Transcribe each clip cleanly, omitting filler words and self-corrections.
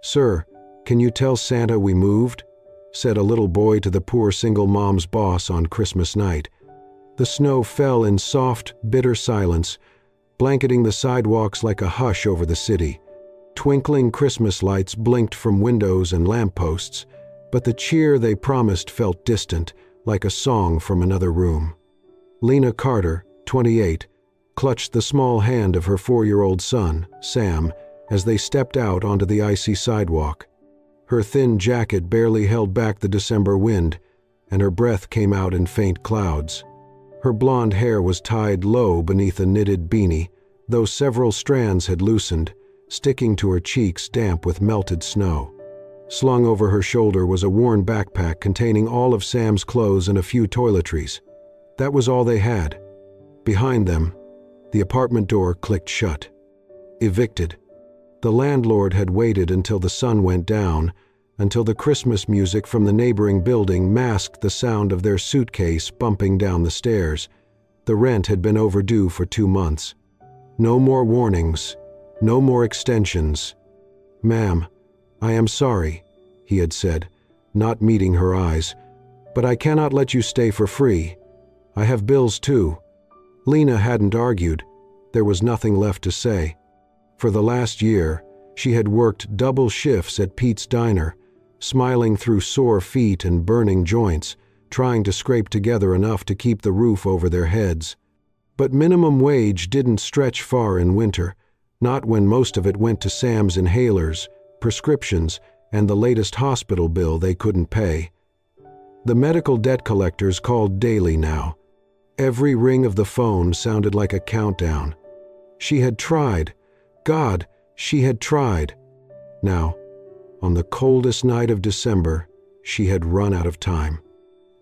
"Sir, can you tell Santa we moved?" said a little boy to the poor single mom's boss on Christmas night. The snow fell in soft, bitter silence, blanketing the sidewalks like a hush over the city. Twinkling Christmas lights blinked from windows and lampposts, but the cheer they promised felt distant, like a song from another room. Lena Carter, 28, clutched the small hand of her 4-year-old son, Sam, as they stepped out onto the icy sidewalk. Her thin jacket barely held back the December wind, and her breath came out in faint clouds. Her blonde hair was tied low beneath a knitted beanie, though several strands had loosened, sticking to her cheeks damp with melted snow. Slung over her shoulder was a worn backpack containing all of Sam's clothes and a few toiletries. That was all they had. Behind them, the apartment door clicked shut. Evicted. The landlord had waited until the sun went down, until the Christmas music from the neighboring building masked the sound of their suitcase bumping down the stairs. The rent had been overdue for 2 months. No more warnings, no more extensions. "Ma'am, I am sorry," he had said, not meeting her eyes, "but I cannot let you stay for free. I have bills too." Lena hadn't argued. There was nothing left to say. For the last year, she had worked double shifts at Pete's Diner, smiling through sore feet and burning joints, trying to scrape together enough to keep the roof over their heads. But minimum wage didn't stretch far in winter, not when most of it went to Sam's inhalers, prescriptions, and the latest hospital bill they couldn't pay. The medical debt collectors called daily now. Every ring of the phone sounded like a countdown. She had tried. God, she had tried. Now, on the coldest night of December, she had run out of time.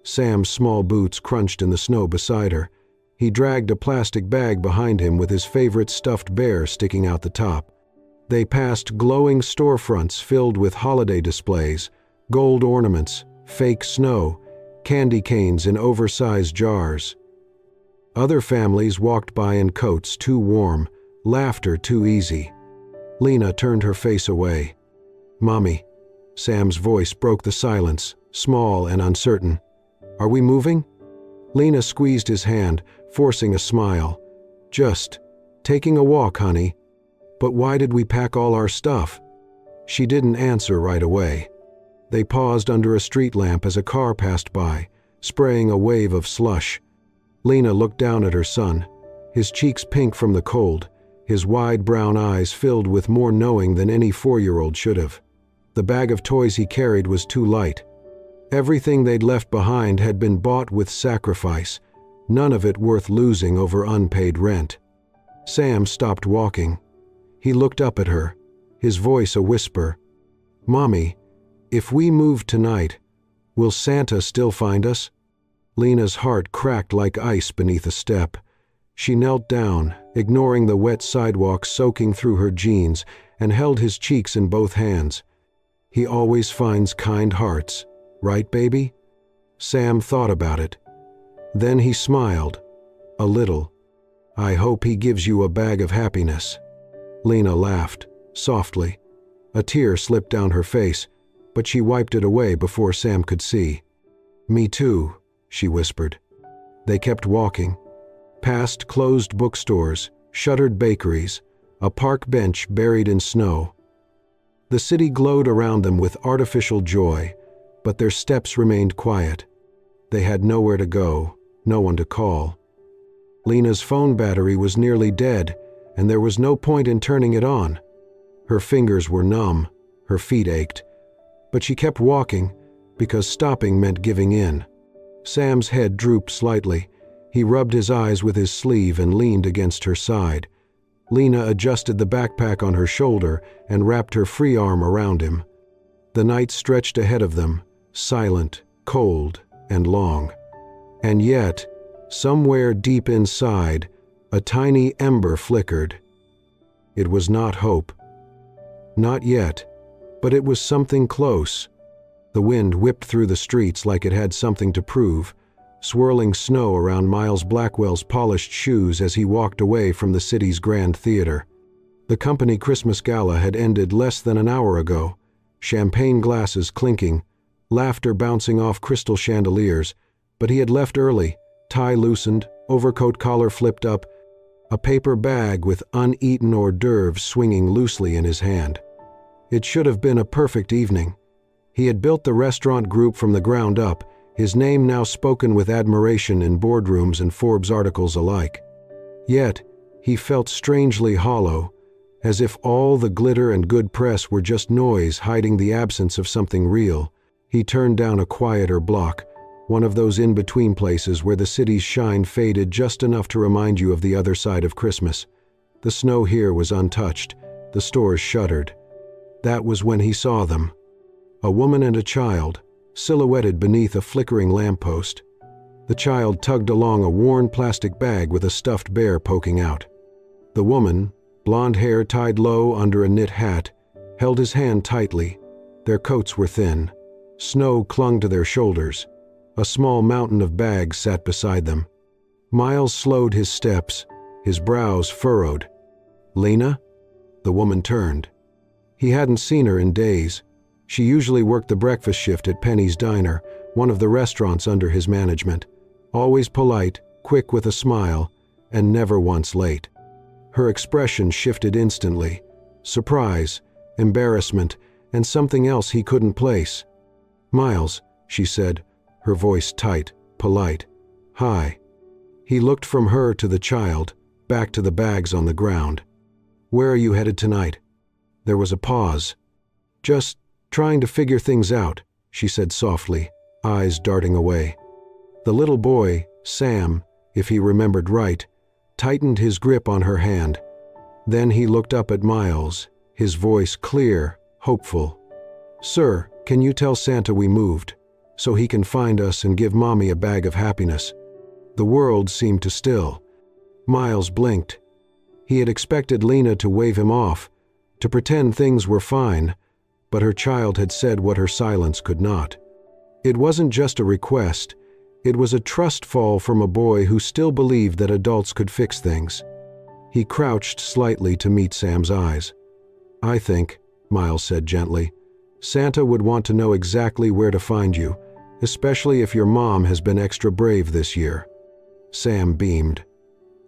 Sam's small boots crunched in the snow beside her. He dragged a plastic bag behind him with his favorite stuffed bear sticking out the top. They passed glowing storefronts filled with holiday displays, gold ornaments, fake snow, candy canes in oversized jars. Other families walked by in coats too warm, laughter too easy. Lena turned her face away. "Mommy," Sam's voice broke the silence, small and uncertain. "Are we moving?" Lena squeezed his hand, forcing a smile. "Just taking a walk, honey." "But why did we pack all our stuff?" She didn't answer right away. They paused under a street lamp as a car passed by, spraying a wave of slush. Lena looked down at her son, his cheeks pink from the cold, his wide brown eyes filled with more knowing than any 4-year-old should have. The bag of toys he carried was too light. Everything they'd left behind had been bought with sacrifice, none of it worth losing over unpaid rent. Sam stopped walking. He looked up at her, his voice a whisper. "Mommy, if we move tonight, will Santa still find us?" Lena's heart cracked like ice beneath a step. She knelt down, ignoring the wet sidewalk soaking through her jeans, and held his cheeks in both hands. "He always finds kind hearts, right, baby?" Sam thought about it. Then he smiled, a little. "I hope he gives you a bag of happiness." Lena laughed, softly. A tear slipped down her face, but she wiped it away before Sam could see. "Me too," she whispered. They kept walking, past closed bookstores, shuttered bakeries, a park bench buried in snow. The city glowed around them with artificial joy, but their steps remained quiet. They had nowhere to go, no one to call. Lena's phone battery was nearly dead, and there was no point in turning it on. Her fingers were numb, her feet ached, but she kept walking because stopping meant giving in. Sam's head drooped slightly. He rubbed his eyes with his sleeve and leaned against her side. Lena adjusted the backpack on her shoulder and wrapped her free arm around him. The night stretched ahead of them, silent, cold, and long. And yet, somewhere deep inside, a tiny ember flickered. It was not hope. Not yet, but it was something close. The wind whipped through the streets like it had something to prove, swirling snow around Miles Blackwell's polished shoes as he walked away from the city's grand theater. The company Christmas gala had ended less than an hour ago, champagne glasses clinking, laughter bouncing off crystal chandeliers, but he had left early, tie loosened, overcoat collar flipped up, a paper bag with uneaten hors d'oeuvres swinging loosely in his hand. It should have been a perfect evening. He had built the restaurant group from the ground up, his name now spoken with admiration in boardrooms and Forbes articles alike. Yet, he felt strangely hollow, as if all the glitter and good press were just noise hiding the absence of something real. He turned down a quieter block, one of those in-between places where the city's shine faded just enough to remind you of the other side of Christmas. The snow here was untouched, the stores shuttered. That was when he saw them. A woman and a child, silhouetted beneath a flickering lamppost. The child tugged along a worn plastic bag with a stuffed bear poking out. The woman, blonde hair tied low under a knit hat, held his hand tightly. Their coats were thin. Snow clung to their shoulders. A small mountain of bags sat beside them. Miles slowed his steps, his brows furrowed. "Lena?" The woman turned. He hadn't seen her in days. She usually worked the breakfast shift at Penny's Diner, one of the restaurants under his management. Always polite, quick with a smile, and never once late. Her expression shifted instantly. Surprise, embarrassment, and something else he couldn't place. "Miles," she said, her voice tight, polite. "Hi." He looked from her to the child, back to the bags on the ground. "Where are you headed tonight?" There was a pause. "Just trying to figure things out," she said softly, eyes darting away. The little boy, Sam, if he remembered right, tightened his grip on her hand. Then he looked up at Miles, his voice clear, hopeful. "Sir, can you tell Santa we moved, so he can find us and give Mommy a bag of happiness?" The world seemed to still. Miles blinked. He had expected Lena to wave him off, to pretend things were fine, but her child had said what her silence could not. It wasn't just a request, it was a trust fall from a boy who still believed that adults could fix things. He crouched slightly to meet Sam's eyes. "I think," Miles said gently, "Santa would want to know exactly where to find you, especially if your mom has been extra brave this year." Sam beamed.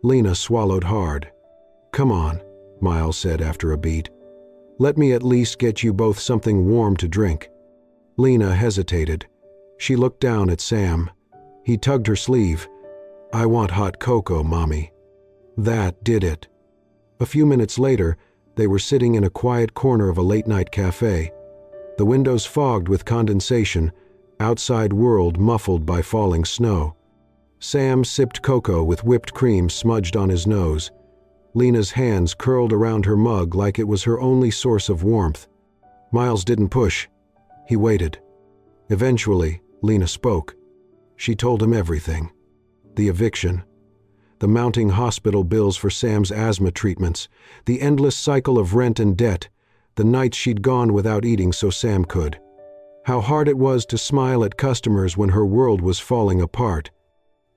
Lena swallowed hard. "Come on," Miles said after a beat. "Let me at least get you both something warm to drink." Lena hesitated. She looked down at Sam. He tugged her sleeve. "I want hot cocoa, Mommy." That did it. A few minutes later, they were sitting in a quiet corner of a late-night cafe. The windows fogged with condensation, outside world muffled by falling snow. Sam sipped cocoa with whipped cream smudged on his nose. Lena's hands curled around her mug like it was her only source of warmth. Miles didn't push. He waited. Eventually, Lena spoke. She told him everything. The eviction, the mounting hospital bills for Sam's asthma treatments, the endless cycle of rent and debt, the nights she'd gone without eating so Sam could. How hard it was to smile at customers when her world was falling apart.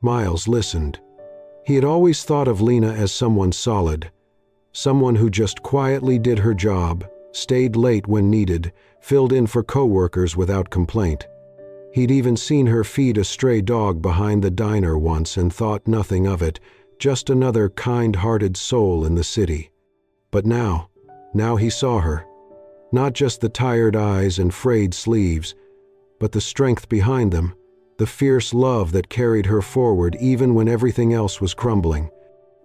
Miles listened. He had always thought of Lena as someone solid, someone who just quietly did her job, stayed late when needed, filled in for coworkers without complaint. He'd even seen her feed a stray dog behind the diner once and thought nothing of it, just another kind-hearted soul in the city. But now he saw her. Not just the tired eyes and frayed sleeves, but the strength behind them, the fierce love that carried her forward even when everything else was crumbling.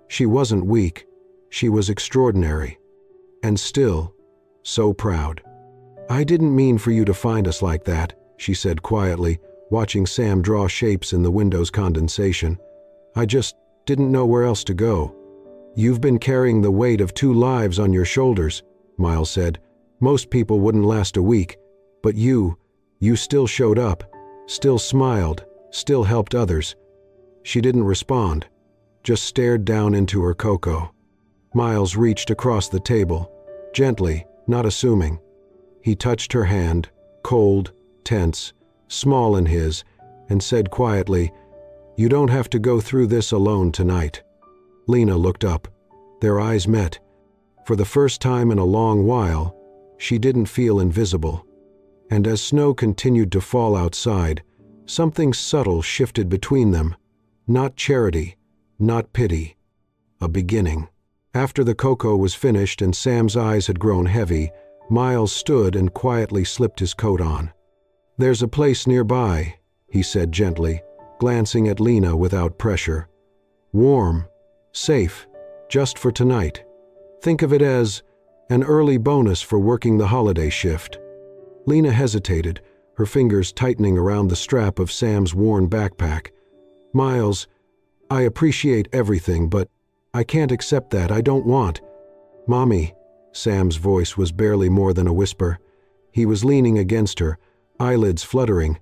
She wasn't weak, she was extraordinary. And still, so proud. "I didn't mean for you to find us like that," she said quietly, watching Sam draw shapes in the window's condensation. "I just didn't know where else to go." "You've been carrying the weight of 2 lives on your shoulders," Miles said. "Most people wouldn't last a week, but you still showed up, still smiled, still helped others." She didn't respond, just stared down into her cocoa. Miles reached across the table, gently, not assuming. He touched her hand, cold, tense, small in his, and said quietly, "You don't have to go through this alone tonight." Lena looked up. Their eyes met. For the first time in a long while, she didn't feel invisible. And as snow continued to fall outside, something subtle shifted between them. Not charity, not pity. A beginning. After the cocoa was finished and Sam's eyes had grown heavy, Miles stood and quietly slipped his coat on. "There's a place nearby," he said gently, glancing at Lena without pressure. "Warm, safe, just for tonight. Think of it as an early bonus for working the holiday shift." Lena hesitated, her fingers tightening around the strap of Sam's worn backpack. "Miles, I appreciate everything, but I can't accept that. I don't want." "Mommy," Sam's voice was barely more than a whisper. He was leaning against her, eyelids fluttering.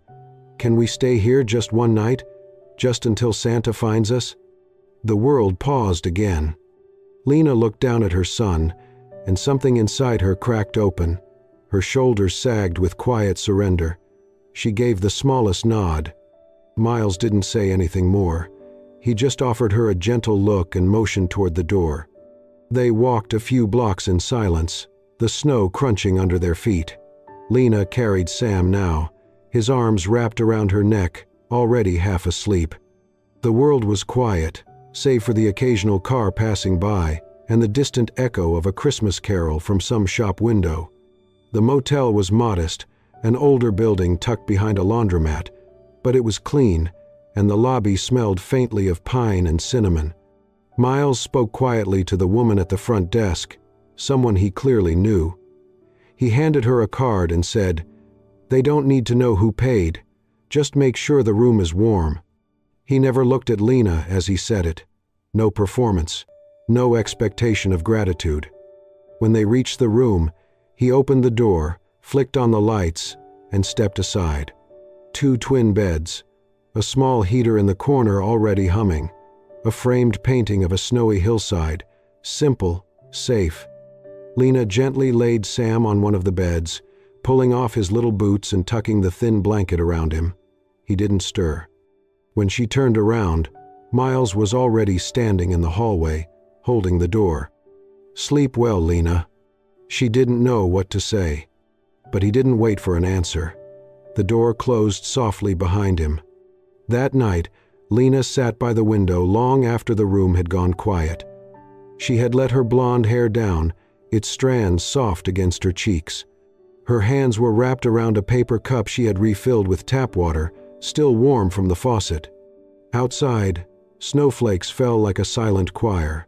"Can we stay here just one night? Just until Santa finds us?" The world paused again. Lena looked down at her son, and something inside her cracked open. Her shoulders sagged with quiet surrender. She gave the smallest nod. Miles didn't say anything more. He just offered her a gentle look and motioned toward the door. They walked a few blocks in silence, the snow crunching under their feet. Lena carried Sam now, his arms wrapped around her neck, already half asleep. The world was quiet, save for the occasional car passing by and the distant echo of a Christmas carol from some shop window. The motel was modest, an older building tucked behind a laundromat, but it was clean, and the lobby smelled faintly of pine and cinnamon. Miles spoke quietly to the woman at the front desk, someone he clearly knew. He handed her a card and said, "They don't need to know who paid. Just make sure the room is warm." He never looked at Lena as he said it. No performance, no expectation of gratitude. When they reached the room, he opened the door, flicked on the lights, and stepped aside. 2 twin beds, a small heater in the corner already humming, a framed painting of a snowy hillside, simple, safe. Lena gently laid Sam on one of the beds, pulling off his little boots and tucking the thin blanket around him. He didn't stir. When she turned around, Miles was already standing in the hallway, holding the door. "Sleep well, Lena." She didn't know what to say, but he didn't wait for an answer. The door closed softly behind him. That night, Lena sat by the window long after the room had gone quiet. She had let her blonde hair down, its strands soft against her cheeks. Her hands were wrapped around a paper cup she had refilled with tap water, still warm from the faucet. Outside, snowflakes fell like a silent choir.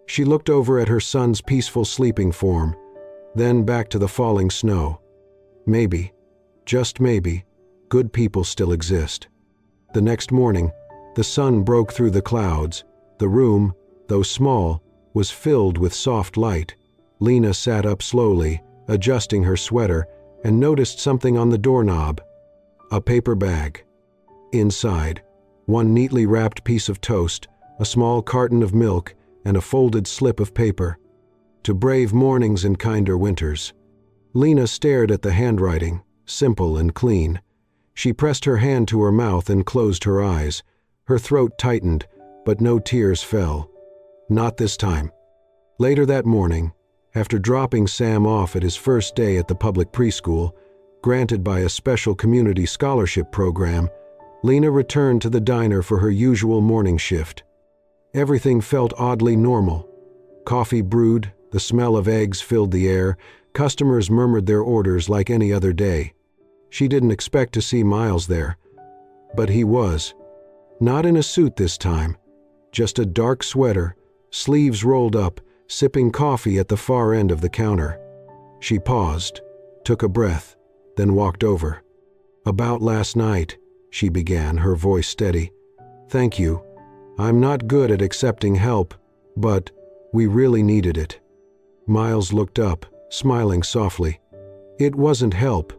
She looked over at her son's peaceful sleeping form, then back to the falling snow. Maybe, just maybe, good people still exist. The next morning, the sun broke through the clouds. The room, though small, was filled with soft light. Lena sat up slowly, adjusting her sweater, and noticed something on the doorknob. A paper bag. Inside, one neatly wrapped piece of toast, a small carton of milk, and a folded slip of paper. "To brave mornings and kinder winters." Lena stared at the handwriting, simple and clean. She pressed her hand to her mouth and closed her eyes. Her throat tightened, but no tears fell. Not this time. Later that morning, after dropping Sam off at his first day at the public preschool, granted by a special community scholarship program, Lena returned to the diner for her usual morning shift. Everything felt oddly normal. Coffee brewed, the smell of eggs filled the air, customers murmured their orders like any other day. She didn't expect to see Miles there, but he was. Not in a suit this time, just a dark sweater, sleeves rolled up, sipping coffee at the far end of the counter. She paused, took a breath, then walked over. "About last night," she began, her voice steady. "Thank you. I'm not good at accepting help, but we really needed it." Miles looked up, smiling softly. It wasn't help.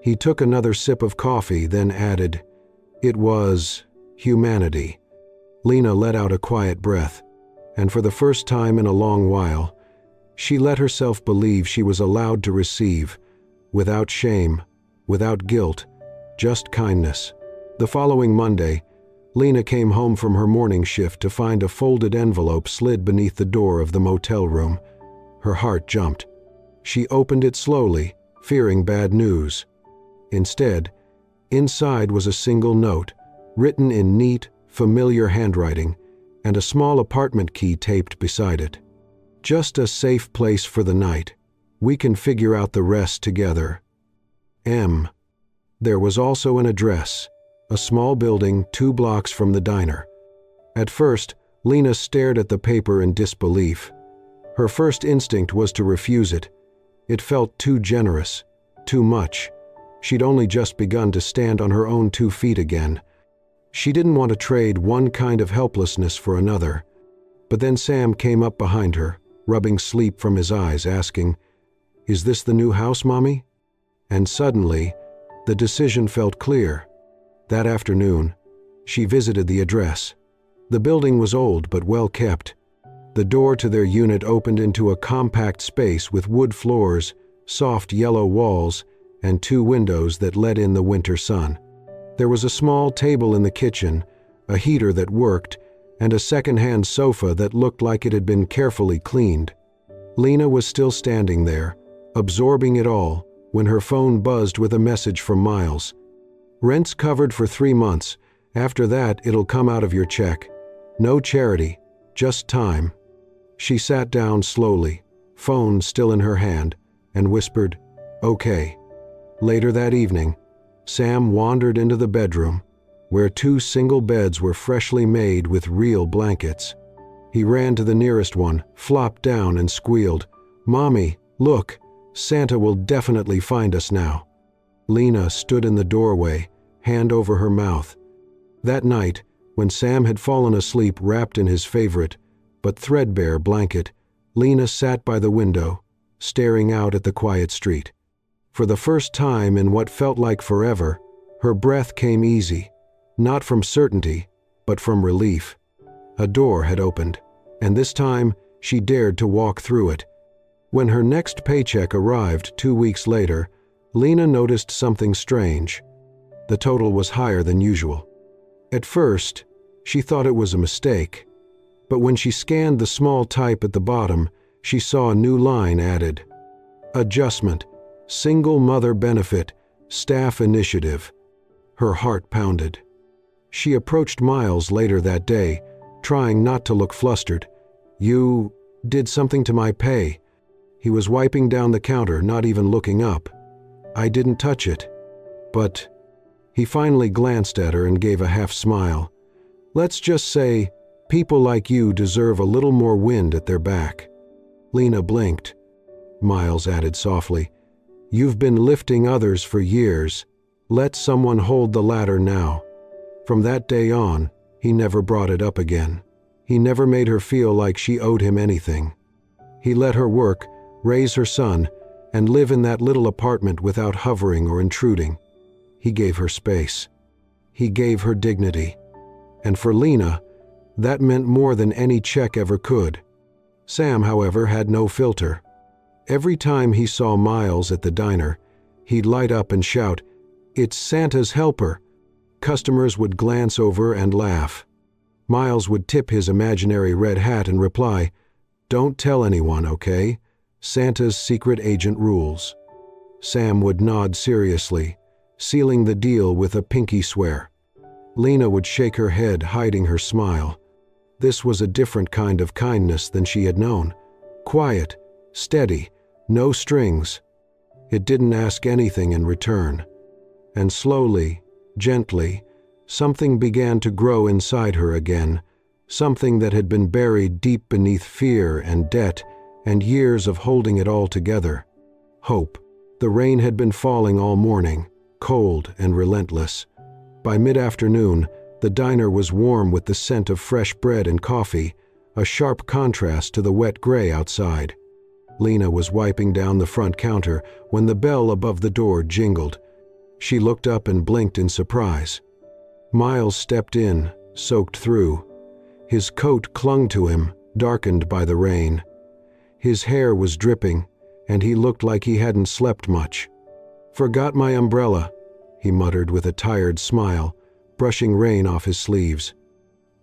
He took another sip of coffee, then added, "It was humanity." Lena let out a quiet breath, and for the first time in a long while, she let herself believe she was allowed to receive, without shame, without guilt, just kindness. The following Monday, Lena came home from her morning shift to find a folded envelope slid beneath the door of the motel room. Her heart jumped. She opened it slowly, fearing bad news. Instead, inside was a single note, written in neat, familiar handwriting, and a small apartment key taped beside it. "Just a safe place for the night. We can figure out the rest together. M." There was also an address, a small building 2 blocks from the diner. At first, Lena stared at the paper in disbelief. Her first instinct was to refuse it. It felt too generous, too much. She'd only just begun to stand on her own 2 feet again. She didn't want to trade one kind of helplessness for another. But then Sam came up behind her, rubbing sleep from his eyes, asking, "Is this the new house, Mommy?" And suddenly, the decision felt clear. That afternoon, she visited the address. The building was old but well kept. The door to their unit opened into a compact space with wood floors, soft yellow walls, and 2 windows that let in the winter sun. There was a small table in the kitchen, a heater that worked, and a second-hand sofa that looked like it had been carefully cleaned. Lena was still standing there, absorbing it all, when her phone buzzed with a message from Miles. "Rent's covered for 3 months. After that, it'll come out of your check. No charity, just time." She sat down slowly, phone still in her hand, and whispered, "Okay." Later that evening, Sam wandered into the bedroom, where 2 single beds were freshly made with real blankets. He ran to the nearest one, flopped down, and squealed, "Mommy, look, Santa will definitely find us now." Lena stood in the doorway, hand over her mouth. That night, when Sam had fallen asleep wrapped in his favorite, but threadbare blanket, Lena sat by the window, staring out at the quiet street. For the first time in what felt like forever, her breath came easy, not from certainty, but from relief. A door had opened, and this time she dared to walk through it. When her next paycheck arrived 2 weeks later, Lena noticed something strange. The total was higher than usual. At first, she thought it was a mistake, but when she scanned the small type at the bottom, she saw a new line added. "Adjustment, single mother benefit, staff initiative." Her heart pounded. She approached Miles later that day, trying not to look flustered. "You did something to my pay." He was wiping down the counter, not even looking up. "I didn't touch it." "But..." He finally glanced at her and gave a half smile. "Let's just say, people like you deserve a little more wind at their back." Lena blinked. Miles added softly, "You've been lifting others for years. Let someone hold the ladder now." From that day on, he never brought it up again. He never made her feel like she owed him anything. He let her work, raise her son, and live in that little apartment without hovering or intruding. He gave her space. He gave her dignity. And for Lena, that meant more than any check ever could. Sam, however, had no filter. Every time he saw Miles at the diner, he'd light up and shout, "It's Santa's helper." Customers would glance over and laugh. Miles would tip his imaginary red hat and reply, "Don't tell anyone, okay? Santa's secret agent rules." Sam would nod seriously, sealing the deal with a pinky swear. Lena would shake her head, hiding her smile. This was a different kind of kindness than she had known. Quiet, steady, no strings. It didn't ask anything in return. And slowly, gently, something began to grow inside her again, something that had been buried deep beneath fear and debt and years of holding it all together. Hope. The rain had been falling all morning, cold and relentless. By mid-afternoon, the diner was warm with the scent of fresh bread and coffee, a sharp contrast to the wet gray outside. Lena was wiping down the front counter when the bell above the door jingled. She looked up and blinked in surprise. Miles stepped in, soaked through. His coat clung to him, darkened by the rain. His hair was dripping, and he looked like he hadn't slept much. "Forgot my umbrella," he muttered with a tired smile, brushing rain off his sleeves.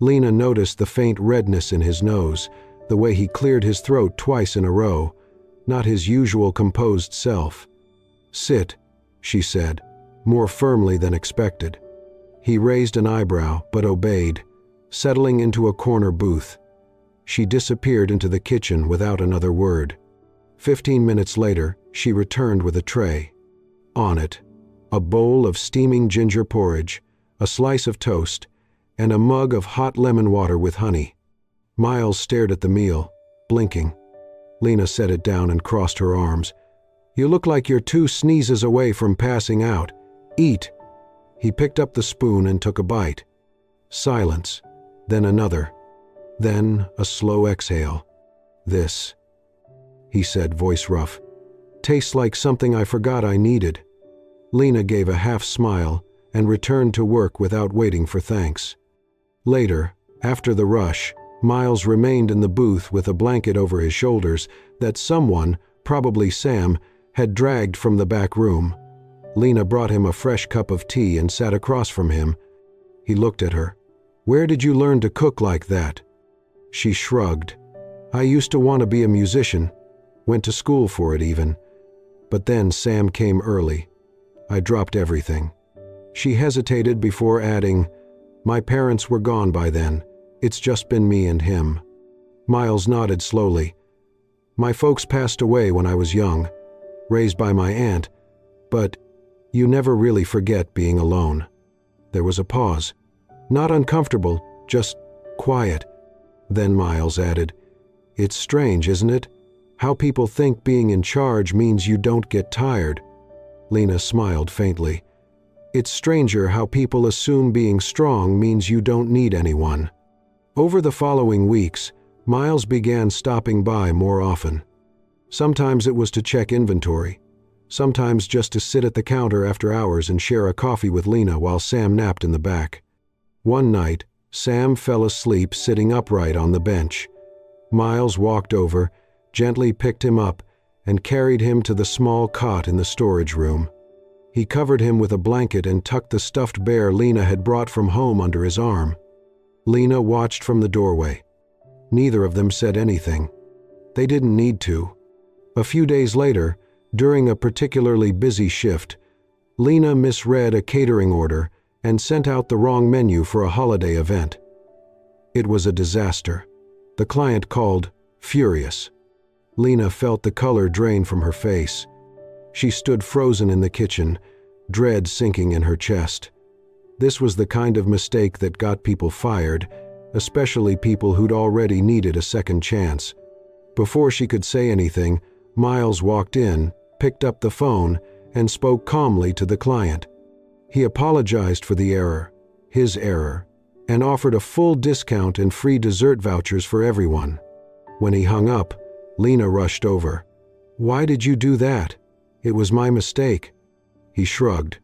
Lena noticed the faint redness in his nose, the way he cleared his throat twice in a row, not his usual composed self. "Sit," she said, more firmly than expected. He raised an eyebrow, but obeyed, settling into a corner booth. She disappeared into the kitchen without another word. 15 minutes later, she returned with a tray. On it, a bowl of steaming ginger porridge, a slice of toast, and a mug of hot lemon water with honey. Miles stared at the meal, blinking. Lena set it down and crossed her arms. "You look like you're 2 sneezes away from passing out. Eat." He picked up the spoon and took a bite. Silence, then another, then a slow exhale. "This," he said, voice rough, "tastes like something I forgot I needed." Lena gave a half smile and returned to work without waiting for thanks. Later, after the rush, Miles remained in the booth with a blanket over his shoulders that someone, probably Sam, had dragged from the back room. Lena brought him a fresh cup of tea and sat across from him. He looked at her. "Where did you learn to cook like that?" She shrugged. "I used to want to be a musician. Went to school for it even. But then Sam came early. I dropped everything." She hesitated before adding, "My parents were gone by then. It's just been me and him." Miles nodded slowly. "My folks passed away when I was young, raised by my aunt, but you never really forget being alone." There was a pause. Not uncomfortable, just quiet. Then Miles added, "It's strange, isn't it? How people think being in charge means you don't get tired." Lena smiled faintly. "It's stranger how people assume being strong means you don't need anyone." Over the following weeks, Miles began stopping by more often. Sometimes it was to check inventory. Sometimes just to sit at the counter after hours and share a coffee with Lena while Sam napped in the back. One night, Sam fell asleep sitting upright on the bench. Miles walked over, gently picked him up, and carried him to the small cot in the storage room. He covered him with a blanket and tucked the stuffed bear Lena had brought from home under his arm. Lena watched from the doorway. Neither of them said anything. They didn't need to. A few days later, during a particularly busy shift, Lena misread a catering order and sent out the wrong menu for a holiday event. It was a disaster. The client called, furious. Lena felt the color drain from her face. She stood frozen in the kitchen, dread sinking in her chest. This was the kind of mistake that got people fired, especially people who'd already needed a second chance. Before she could say anything, Miles walked in, picked up the phone, and spoke calmly to the client. He apologized for the error, his error, and offered a full discount and free dessert vouchers for everyone. When he hung up, Lena rushed over. "Why did you do that? It was my mistake." He shrugged.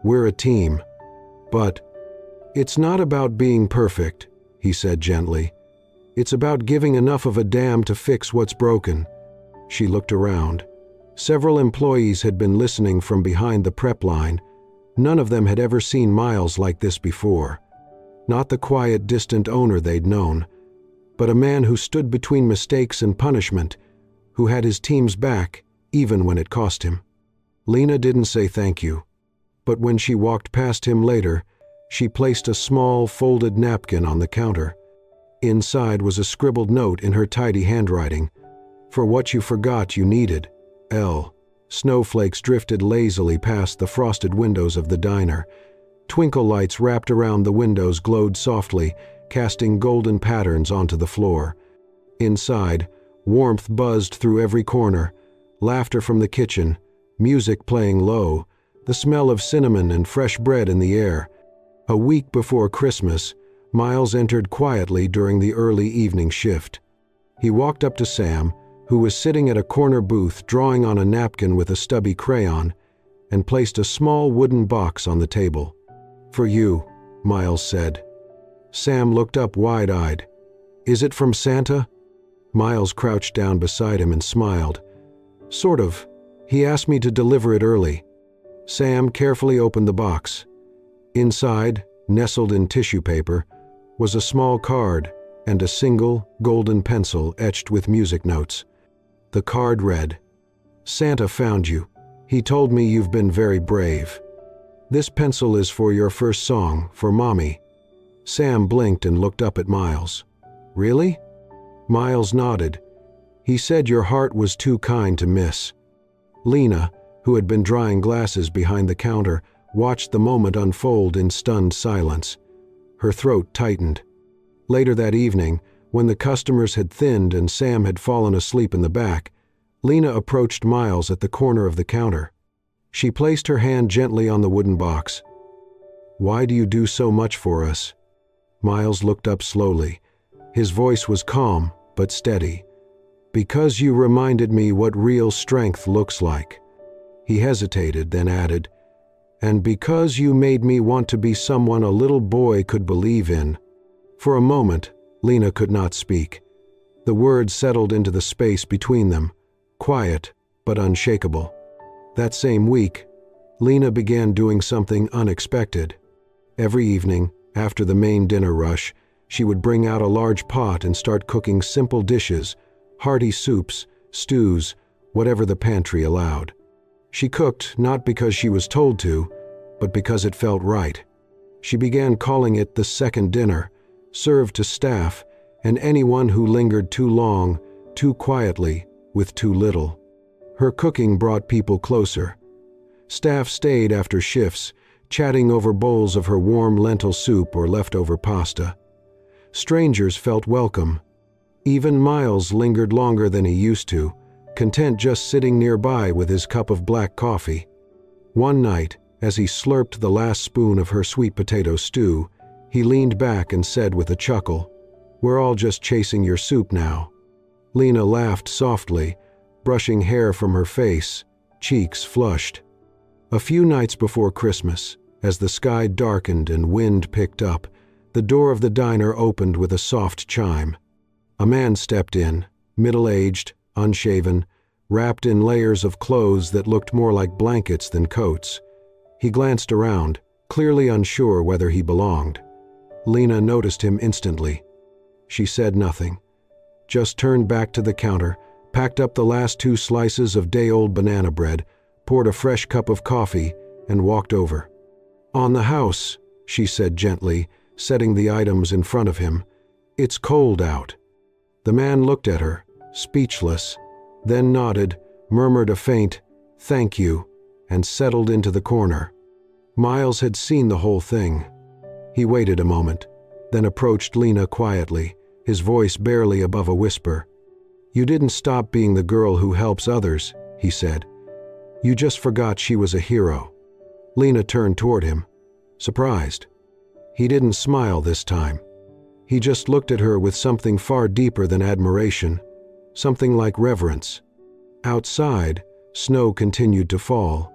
"We're a team." "But it's not about being perfect," he said gently. "It's about giving enough of a damn to fix what's broken." She looked around. Several employees had been listening from behind the prep line. None of them had ever seen Miles like this before. Not the quiet, distant owner they'd known, but a man who stood between mistakes and punishment, who had his team's back, even when it cost him. Lena didn't say thank you, but when she walked past him later, she placed a small, folded napkin on the counter. Inside was a scribbled note in her tidy handwriting. "For what you forgot you needed, L." Snowflakes drifted lazily past the frosted windows of the diner. Twinkle lights wrapped around the windows glowed softly, casting golden patterns onto the floor. Inside, warmth buzzed through every corner, laughter from the kitchen, music playing low, the smell of cinnamon and fresh bread in the air. A week before Christmas, Miles entered quietly during the early evening shift. He walked up to Sam, who was sitting at a corner booth drawing on a napkin with a stubby crayon, and placed a small wooden box on the table. "For you," Miles said. Sam looked up wide-eyed. "Is it from Santa?" Miles crouched down beside him and smiled. "Sort of. He asked me to deliver it early." Sam carefully opened the box. Inside, nestled in tissue paper, was a small card and a single, golden pencil etched with music notes. The card read, "Santa found you. He told me you've been very brave." "This pencil is for your first song, for Mommy." Sam blinked and looked up at Miles. "Really?" Miles nodded. "He said your heart was too kind to miss." Lena, who had been drying glasses behind the counter, watched the moment unfold in stunned silence. Her throat tightened. Later that evening, when the customers had thinned and Sam had fallen asleep in the back, Lena approached Miles at the corner of the counter. She placed her hand gently on the wooden box. "Why do you do so much for us?" Miles looked up slowly. His voice was calm but steady. "Because you reminded me what real strength looks like." He hesitated, then added, "And because you made me want to be someone a little boy could believe in." For a moment, Lena could not speak. The words settled into the space between them, quiet but unshakable. That same week, Lena began doing something unexpected. Every evening, after the main dinner rush, she would bring out a large pot and start cooking simple dishes, hearty soups, stews, whatever the pantry allowed. She cooked not because she was told to, but because it felt right. She began calling it the second dinner, served to staff and anyone who lingered too long, too quietly, with too little. Her cooking brought people closer. Staff stayed after shifts, chatting over bowls of her warm lentil soup or leftover pasta. Strangers felt welcome. Even Miles lingered longer than he used to, content just sitting nearby with his cup of black coffee. One night, as he slurped the last spoon of her sweet potato stew, he leaned back and said with a chuckle, "We're all just chasing your soup now." Lena laughed softly, brushing hair from her face, cheeks flushed. A few nights before Christmas, as the sky darkened and wind picked up, the door of the diner opened with a soft chime. A man stepped in, middle-aged, unshaven, wrapped in layers of clothes that looked more like blankets than coats. He glanced around, clearly unsure whether he belonged. Lena noticed him instantly. She said nothing, just turned back to the counter, packed up the last 2 slices of day-old banana bread, poured a fresh cup of coffee, and walked over. "On the house," she said gently, setting the items in front of him. "It's cold out." The man looked at her, speechless, then nodded, murmured a faint, "Thank you," and settled into the corner. Miles had seen the whole thing. He waited a moment, then approached Lena quietly, his voice barely above a whisper. "You didn't stop being the girl who helps others," he said. "You just forgot she was a hero." Lena turned toward him, surprised. He didn't smile this time. He just looked at her with something far deeper than admiration, something like reverence. Outside, snow continued to fall.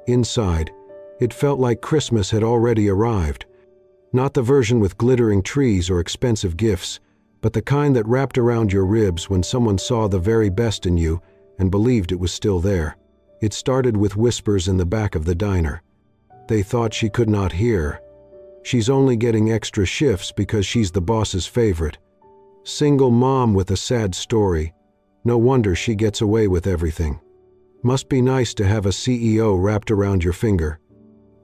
Inside, it felt like Christmas had already arrived. Not the version with glittering trees or expensive gifts, but the kind that wrapped around your ribs when someone saw the very best in you and believed it was still there. It started with whispers in the back of the diner. They thought she could not hear. "She's only getting extra shifts because she's the boss's favorite. Single mom with a sad story. No wonder she gets away with everything. Must be nice to have a CEO wrapped around your finger."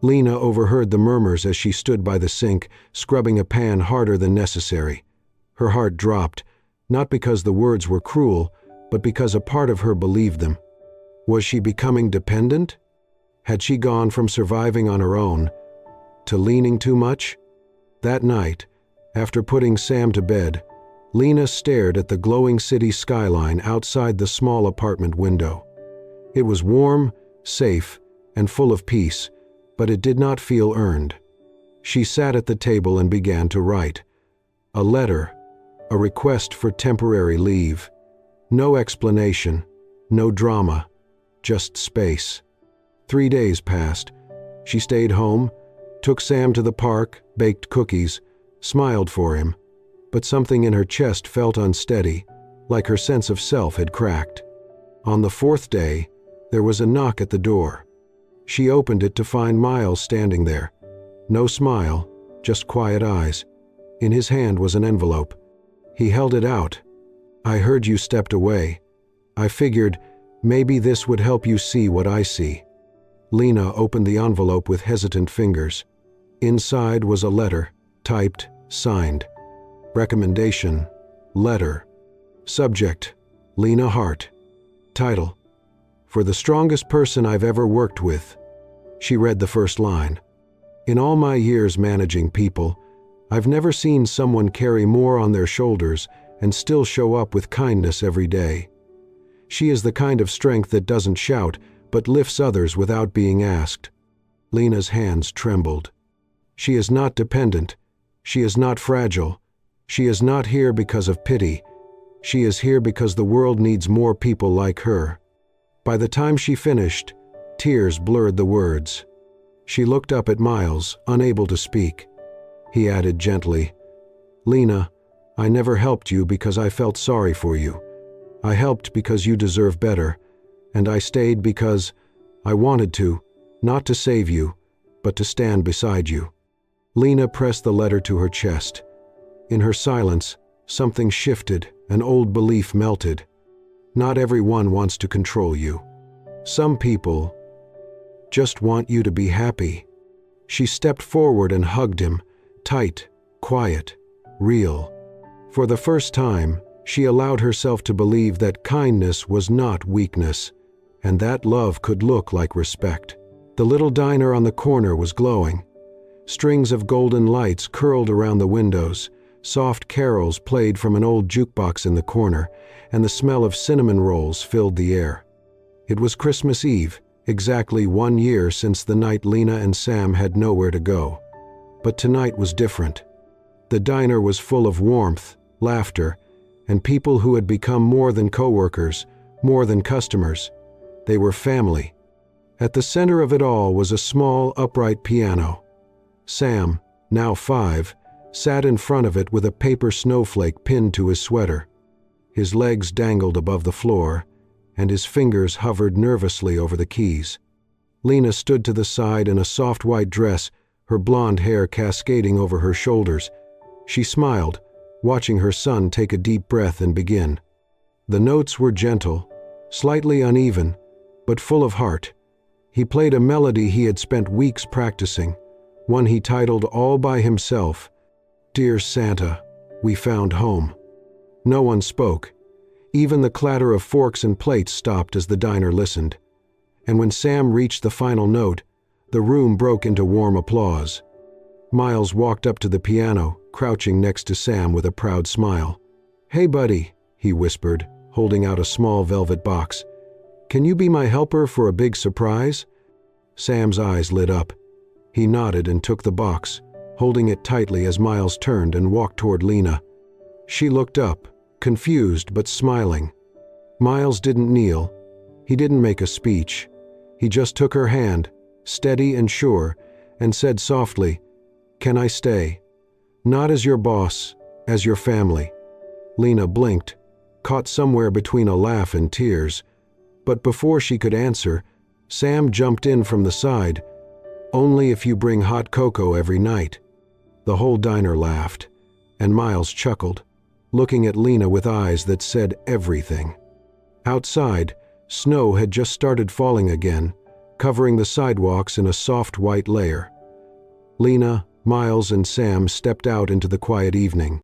Lena overheard the murmurs as she stood by the sink, scrubbing a pan harder than necessary. Her heart dropped, not because the words were cruel, but because a part of her believed them. Was she becoming dependent? Had she gone from surviving on her own to leaning too much? That night, after putting Sam to bed, Lena stared at the glowing city skyline outside the small apartment window. It was warm, safe, and full of peace, but it did not feel earned. She sat at the table and began to write. A letter, a request for temporary leave. No explanation, no drama, just space. 3 days passed. She stayed home, took Sam to the park, baked cookies, smiled for him, but something in her chest felt unsteady, like her sense of self had cracked. On the 4th day, there was a knock at the door. She opened it to find Miles standing there. No smile, just quiet eyes. In his hand was an envelope. He held it out. "I heard you stepped away. I figured maybe this would help you see what I see." Lena opened the envelope with hesitant fingers. Inside was a letter, typed, signed. Recommendation, letter. Subject, Lena Hart. Title, For the strongest person I've ever worked with. She read the first line. In all my years managing people, I've never seen someone carry more on their shoulders and still show up with kindness every day. She is the kind of strength that doesn't shout, but lifts others without being asked. Lena's hands trembled. She is not dependent. She is not fragile. She is not here because of pity. She is here because the world needs more people like her. By the time she finished, tears blurred the words. She looked up at Miles, unable to speak. He added gently, Lena, I never helped you because I felt sorry for you. I helped because you deserve better, and I stayed because I wanted to, not to save you, but to stand beside you. Lena pressed the letter to her chest. In her silence, something shifted, an old belief melted. Not everyone wants to control you. Some people just want you to be happy. She stepped forward and hugged him, tight, quiet, real. For the first time, she allowed herself to believe that kindness was not weakness, and that love could look like respect. The little diner on the corner was glowing. Strings of golden lights curled around the windows, soft carols played from an old jukebox in the corner, and the smell of cinnamon rolls filled the air. It was Christmas Eve, exactly 1 year since the night Lena and Sam had nowhere to go. But tonight was different. The diner was full of warmth, laughter, and people who had become more than coworkers, more than customers. They were family. At the center of it all was a small, upright piano. Sam, now 5, sat in front of it with a paper snowflake pinned to his sweater. His legs dangled above the floor, and his fingers hovered nervously over the keys. Lena stood to the side in a soft white dress, her blonde hair cascading over her shoulders. She smiled, watching her son take a deep breath and begin. The notes were gentle, slightly uneven, but full of heart. He played a melody he had spent weeks practicing, one he titled all by himself, Dear Santa, We Found Home. No one spoke. Even the clatter of forks and plates stopped as the diner listened. And when Sam reached the final note, the room broke into warm applause. Miles walked up to the piano, crouching next to Sam with a proud smile. Hey buddy, he whispered, holding out a small velvet box. Can you be my helper for a big surprise? Sam's eyes lit up. He nodded and took the box, holding it tightly as Miles turned and walked toward Lena. She looked up, confused but smiling. Miles didn't kneel. He didn't make a speech. He just took her hand, steady and sure, and said softly, Can I stay? Not as your boss, as your family. Lena blinked, caught somewhere between a laugh and tears. But before she could answer, Sam jumped in from the side. Only if you bring hot cocoa every night. The whole diner laughed, and Miles chuckled, looking at Lena with eyes that said everything. Outside, snow had just started falling again, covering the sidewalks in a soft white layer. Lena, Miles, and Sam stepped out into the quiet evening.